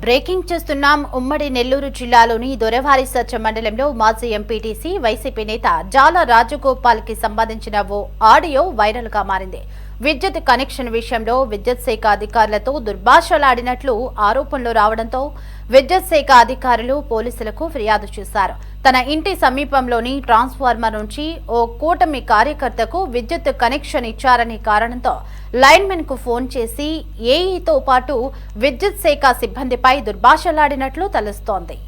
Breaking చేస్తున్నాం. ఉమ్మడి నెల్లూరు జిల్లాలోని దొరవారి సత్ర మండలంలో మాజీ ఎంపీటీసీ వైసీపీ నేత జాల రాజగోపాల్ కి సంబంధించిన ఓ ఆడియో వైరల్ గా మారింది. విద్యుత్ కనెక్షన్ విషయంలో విద్యుత్ శాఖ అధికారులతో దుర్భాషలాడినట్లు ఆరోపణలు రావడంతో విద్యుత్ శాఖ అధికారులు పోలీసులకు ఫిర్యాదు చేశారు. తన ఇంటి సమీపంలోని ట్రాన్స్ఫార్మర్ నుంచి ఓ కూటమి కార్యకర్తకు విద్యుత్ కనెక్షన్ ఇచ్చారనే కారణంతో లైన్మెన్ కు ఫోన్ చేసి ఏఈతో పాటు విద్యుత్ శాఖ సిబ్బందిపై దుర్భాషలాడినట్లు తెలుస్తోంది.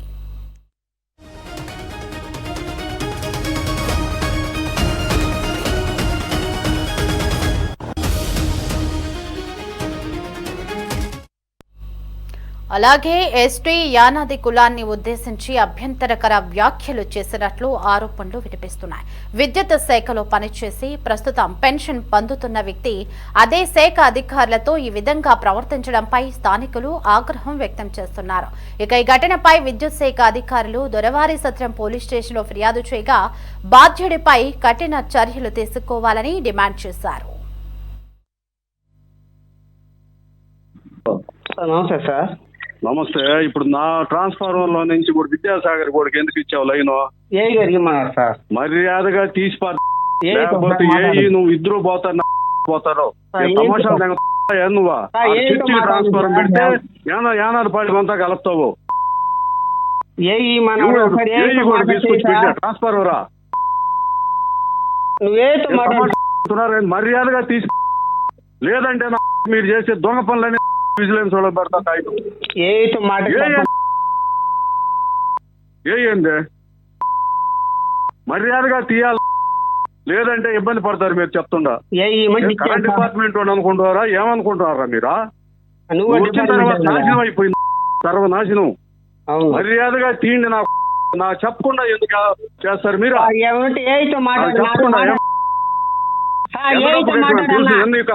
అలాగే ఎస్టీ యానాది కులాన్ని ఉద్దేశించి అభ్యంతరకర వ్యాఖ్యలు చేసినట్లు ఆరోపణలు వినిపిస్తున్నాయి. విద్యుత్ శాఖలో పనిచేసి ప్రస్తుతం పెన్షన్ పొందుతున్న వ్యక్తి అదే శాఖ అధికారులతో ఈ విధంగా ప్రవర్తించడంపై స్థానికులు ఆగ్రహం వ్యక్తం చేస్తున్నారు. ఇక ఈ ఘటనపై విద్యుత్ శాఖ అధికారులు దొరవారి సత్రం పోలీస్ స్టేషన్లో ఫిర్యాదు చేయగా బాధ్యుడిపై కఠిన చర్యలు తీసుకోవాలని డిమాండ్ చేశారు. నమస్తే సార్. నమస్తే. ఇప్పుడు నా ట్రాన్స్ఫార్మర్ లో నుంచి కూడా విద్యాసాగర్ కూడా ఎందుకు ఇచ్చావు లైన్? ఏ గారికి సార్ మర్యాదగా లేకపోతే ఏ నువ్వు ఇద్దరు పోతారు నువ్వా ట్రాన్స్ఫార్మర్ పెడితే యానాడు పాడి అంతా కలుపుతావు. ట్రాన్స్ఫార్మరా మర్యాదగా లేదంటే మీరు చేసే దొంగ పనులని విజిలెన్స్ వాళ్ళకి పెడతా. ఏంది మర్యాదగా తీయాలి, లేదంటే ఇబ్బంది పడతారు. మీరు చెప్తుండా కరెంట్ డిపార్ట్మెంట్ అనుకుంటున్నారా? ఏమనుకుంటున్నారా మీరా? వచ్చిన తర్వాత నాశనం అయిపోయింది, సర్వనాశనం. మర్యాదగా తీయండి. నా చెప్పకుండా ఎందుకు చేస్తారు మీరు? చెప్పకుండా ఎందుక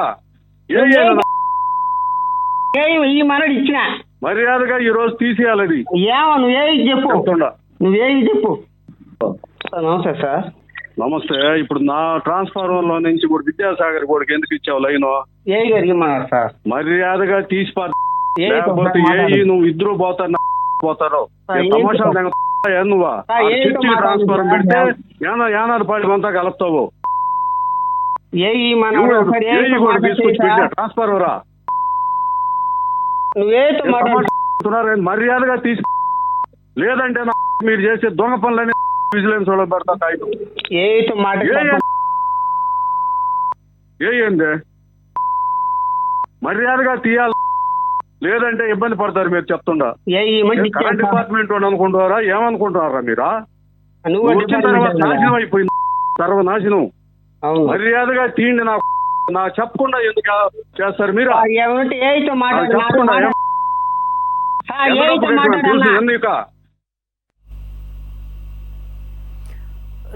ఇచ్చిన మర్యాదగా ఈ రోజు తీసేయాలి. చెప్పు. నమస్తే సార్. నమస్తే. ఇప్పుడు నా ట్రాన్స్ఫార్మర్ లో నుంచి కూడా విద్యాసాగర్ కూడా ఎందుకు ఇచ్చావు లైన్? ఏ గారికి సార్ మర్యాదగా లేకపోతే ఏ నువ్వు ఇద్దరు పోతారు. నువ్వా ట్రాన్స్ఫార్మర్ పెడితే యానాడు పాడి అంతా కలుపుతావు. ట్రాన్స్ఫార్మరా మర్యాదగా లేదంటే మీరు చేసే దొంగ పనులని విజిలెన్స్ వాళ్ళకి పెడతా. ఏంది మర్యాదగా తీయాలి, లేదంటే ఇబ్బంది పడతారు. మీరు చెప్తుండా కరెంట్ డిపార్ట్మెంట్ అనుకుంటున్నారా? ఏమనుకుంటున్నారా మీరా? వచ్చిన తర్వాత నాశనం అయిపోయింది, సర్వనాశనం. మర్యాదగా తీయండి. నా చెప్పకుండా ఎందుకు చేస్తారు మీరు? చెప్పకుండా ఎందుక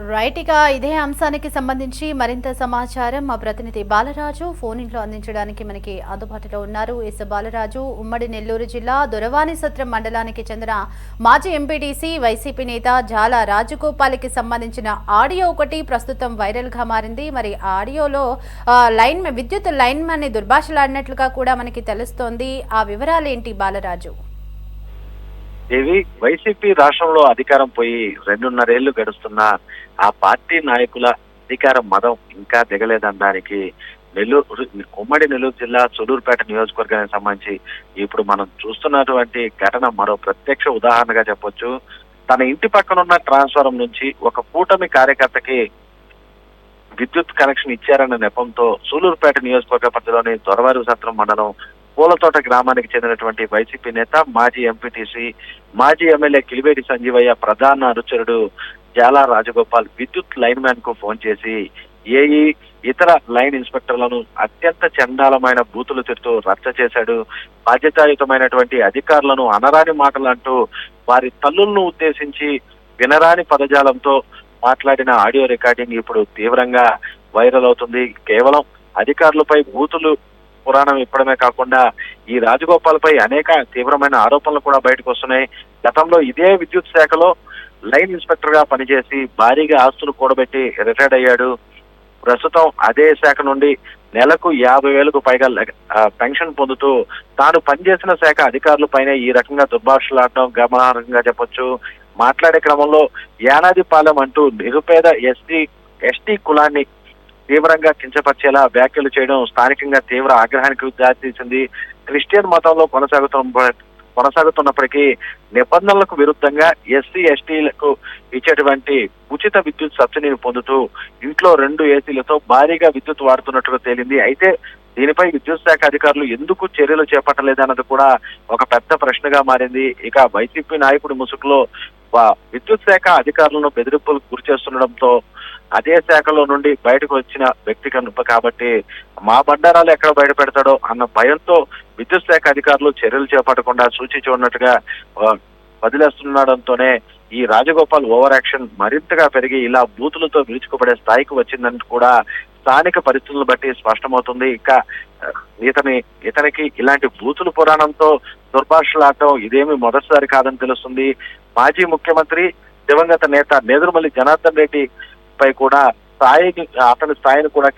రైట్. ఇక ఇదే అంశానికి సంబంధించి మరింత సమాచారం మా ప్రతినిధి బాలరాజు ఫోన్ ఇన్లో అందించడానికి మనకి అందుబాటులో ఉన్నారు. ఎస్ బాలరాజు, ఉమ్మడి నెల్లూరు జిల్లా దొరవాని సత్రం మండలానికి చెందిన మాజీ ఎంపీటీసీ వైసీపీ నేత జాల రాజగోపాల్కి సంబంధించిన ఆడియో ఒకటి ప్రస్తుతం వైరల్ గా మారింది. మరి ఆడియోలో విద్యుత్ లైన్ మ్యాన్ ని దుర్భాషలాడినట్లుగా కూడా మనకి తెలుస్తోంది. ఆ వివరాలు ఏంటి బాలరాజు? దేవి, వైసీపీ రాష్ట్రంలో అధికారం పోయి 2.5 ఏళ్లు గడుస్తున్న ఆ పార్టీ నాయకుల అధికార మదం ఇంకా దిగలేదనడానికి ఉమ్మడి నెల్లూరు జిల్లా సూలూరుపేట నియోజకవర్గానికి సంబంధించి ఇప్పుడు మనం చూస్తున్నటువంటి ఘటన మరో ప్రత్యక్ష ఉదాహరణగా చెప్పొచ్చు. తన ఇంటి పక్కన ఉన్న ట్రాన్స్ఫార్మర్ నుంచి ఒక కూటమి కార్యకర్తకి విద్యుత్ కనెక్షన్ ఇచ్చారన్న నెపంతో సూలూరుపేట నియోజకవర్గ పరిధిలోని దొరవారి సత్రం మండలం పూలతోట గ్రామానికి చెందినటువంటి వైసీపీ నేత, మాజీ ఎంపీటీసీ, మాజీ ఎమ్మెల్యే కిలివేటి సంజీవయ్య ప్రధాన అనుచరుడు జాల రాజగోపాల్ విద్యుత్ లైన్ మ్యాన్ కు ఫోన్ చేసి ఏఈ, ఇతర లైన్ ఇన్స్పెక్టర్లను అత్యంత చండాలమైన బూతులు తిడుతూ రచ్చ చేశాడు. బాధ్యతాయుతమైనటువంటి అధికారులను అనరాని మాటలు అంటూ వారి తల్లులను ఉద్దేశించి వినరాని పదజాలంతో మాట్లాడిన ఆడియో రికార్డింగ్ ఇప్పుడు తీవ్రంగా వైరల్ అవుతుంది. కేవలం అధికారులపై బూతులు పురాణం ఇప్పడమే కాకుండా ఈ రాజగోపాల్ పై అనేక తీవ్రమైన ఆరోపణలు కూడా బయటకు వస్తున్నాయి. గతంలో ఇదే విద్యుత్ శాఖలో లైన్ ఇన్స్పెక్టర్ గా పనిచేసి భారీగా ఆస్తులు కూడబెట్టి రిటైర్డ్ అయ్యాడు. ప్రస్తుతం అదే శాఖ నుండి నెలకు 50,000కు పైగా పెన్షన్ పొందుతూ తాను పనిచేసిన శాఖ అధికారులపైనే ఈ రకంగా దుర్భాషలాడడం గమనార్హంగా చెప్పొచ్చు. మాట్లాడే క్రమంలో యానాదిపాలెం అంటూ నిరుపేద ఎస్టీ కులాన్ని తీవ్రంగా కించపరిచేలా వ్యాఖ్యలు చేయడం స్థానికంగా తీవ్ర ఆగ్రహానికి దారితీసింది. క్రిస్టియన్ మతంలో కొనసాగుతున్నప్పటికీ నిబంధనలకు విరుద్ధంగా ఎస్సీ ఎస్టీలకు ఇచ్చేటువంటి ఉచిత విద్యుత్ సబ్సిడీని పొందుతూ ఇంట్లో 2 ఏసీలతో భారీగా విద్యుత్ వాడుతున్నట్టుగా తేలింది. అయితే దీనిపై విద్యుత్ శాఖ అధికారులు ఎందుకు చర్యలు చేపట్టలేదన్నది కూడా ఒక పెద్ద ప్రశ్నగా మారింది. ఇక వైసీపీ నాయకుడి ముసుగులో విద్యుత్ శాఖ అధికారులను బెదిరింపులకు గురి చేస్తుండడంతో అదే శాఖలో నుండి బయటకు వచ్చిన వ్యక్తి కాబట్టి మా బండారాలు ఎక్కడ బయట పెడతాడో అన్న భయంతో విద్యుత్ శాఖ అధికారులు చర్యలు చేపట్టకుండా సూచించి ఉన్నట్టుగా వదిలేస్తుండడంతోనే ఈ రాజగోపాల్ ఓవర్ యాక్షన్ మరింతగా పెరిగి ఇలా బూతులతో విరుచుకుపడే స్థాయికి వచ్చిందని కూడా స్థానిక పరిస్థితులను బట్టి స్పష్టమవుతుంది. ఇంకా ఇతనికి ఇలాంటి బూతుల పురాణంతో దుర్భాషలాడటం ఇదేమి మొదటిసారి కాదని తెలుస్తుంది. మాజీ ముఖ్యమంత్రి దివంగత నేత నేదురుమల్లి జనార్దన్ రెడ్డి పై కూడా అతని స్థాయిని కూడా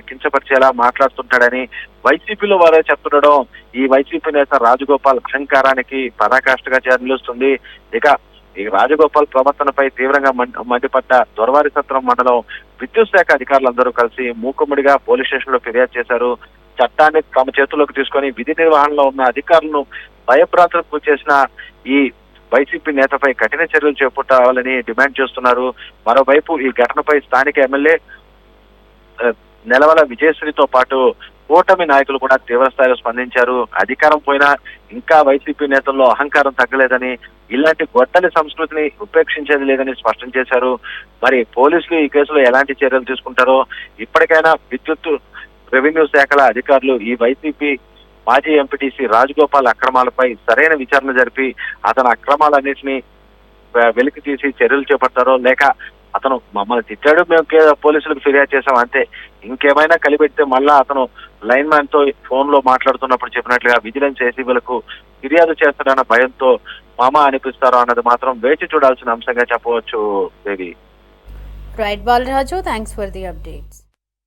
కించపరిచేలా మాట్లాడుతుంటాడని వైసీపీలో వారే చెప్తుండడం ఈ వైసీపీ నేత రాజగోపాల్ అహంకారానికి పరాకాష్ఠగా నిలుస్తుంది. ఇక ఈ రాజగోపాల్ ప్రవర్తనపై తీవ్రంగా మండిపడ్డ దొరవారి సత్రం మండలం విద్యుత్ శాఖ అధికారులందరూ కలిసి మూకుమ్మడిగా పోలీస్ స్టేషన్ లో ఫిర్యాదు చేశారు. చట్టాన్ని తమ చేతుల్లోకి తీసుకొని విధి నిర్వహణలో ఉన్న అధికారులను భయభ్రాంతులకు చేసిన ఈ వైసీపీ నేతపై కఠిన చర్యలు చేపట్టాలని డిమాండ్ చేస్తున్నారు. మరోవైపు ఈ ఘటనపై స్థానిక ఎమ్మెల్యే నెలవల విజయశ్రీతో పాటు కూటమి నాయకులు కూడా తీవ్ర స్థాయిలో స్పందించారు. అధికారం పోయినా ఇంకా వైసీపీ నేతల్లో అహంకారం తగ్గలేదని, ఇలాంటి గొడ్డలి సంస్కృతిని ఉపేక్షించేది లేదని స్పష్టం చేశారు. మరి పోలీసులు ఈ కేసులో ఎలాంటి చర్యలు తీసుకుంటారో, ఇప్పటికైనా విద్యుత్ రెవెన్యూ శాఖల అధికారులు ఈ వైసీపీ మాజీ ఎంపీటీసీ రాజగోపాల్ అక్రమాలపై సరైన విచారణ జరిపి అతని అక్రమాలన్నింటినీ వెలికి తీసి చర్యలు చేపడతారో, లేక అతను మమ్మల్ని తిట్టాడు మేము పోలీసులకు ఫిర్యాదు చేశాం అంతే, ఇంకేమైనా కలిపెడితే మళ్ళా అతను లైన్ మ్యాన్ తో ఫోన్ లో మాట్లాడుతున్నప్పుడు చెప్పినట్లుగా విజిలెన్స్ ఏసీబీలకు ఫిర్యాదు చేస్తాడన్న భయంతో మామ అనిపిస్తారో అన్నది మాత్రం వేచి చూడాల్సిన అంశంగా చెప్పవచ్చు. Devi. Right Balaraju, thanks for the updates.